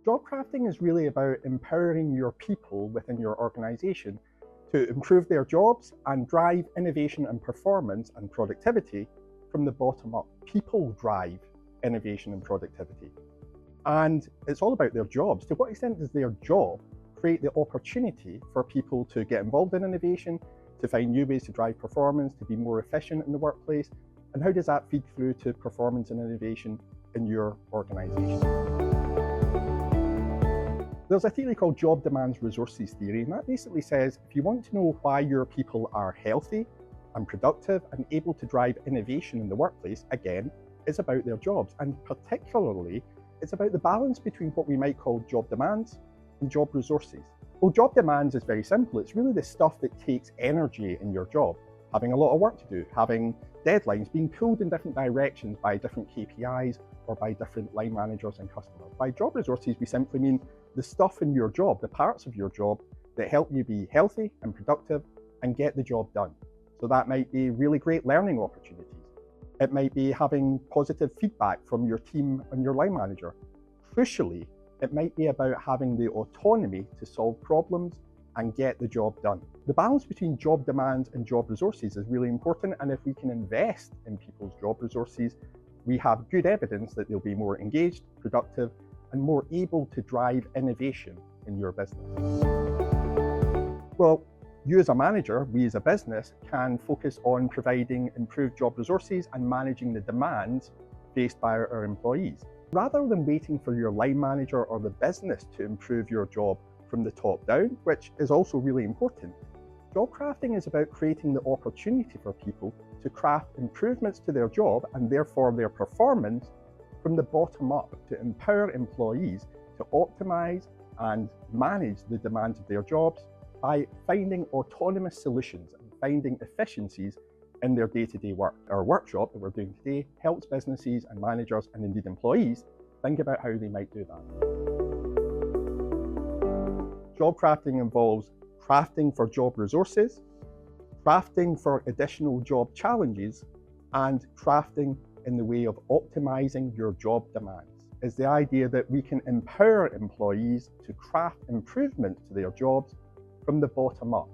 Job crafting is really about empowering your people within your organization to improve their jobs and drive innovation and performance and productivity from the bottom up. People drive innovation and productivity. And it's all about their jobs. To what extent does their job create the opportunity for people to get involved in innovation, to find new ways to drive performance, to be more efficient in the workplace? And how does that feed through to performance and innovation in your organization? There's a theory called job demands resources theory, and that basically says if you want to know why your people are healthy and productive and able to drive innovation in the workplace, again, it's about their jobs. And particularly, it's about the balance between what we might call job demands and job resources. Well, job demands is very simple. It's really the stuff that takes energy in your job. Having a lot of work to do, having deadlines, being pulled in different directions by different KPIs or by different line managers and customers. By job resources, we simply mean the stuff in your job, the parts of your job that help you be healthy and productive and get the job done. So that might be really great learning opportunities. It might be having positive feedback from your team and your line manager. Crucially, it might be about having the autonomy to solve problems and get the job done. The balance between job demands and job resources is really important, and if we can invest in people's job resources, we have good evidence that they'll be more engaged, productive, and more able to drive innovation in your business. Well, you as a manager, we as a business, can focus on providing improved job resources and managing the demands faced by our employees. Rather than waiting for your line manager or the business to improve your job from the top down, which is also really important, job crafting is about creating the opportunity for people to craft improvements to their job and therefore their performance from the bottom up, to empower employees to optimize and manage the demands of their jobs by finding autonomous solutions and finding efficiencies in their day-to-day work. Our workshop that we're doing today helps businesses and managers and indeed employees think about how they might do that. Job crafting involves crafting for job resources, crafting for additional job challenges, and crafting in the way of optimizing your job demands. Is the idea that we can empower employees to craft improvements to their jobs from the bottom up.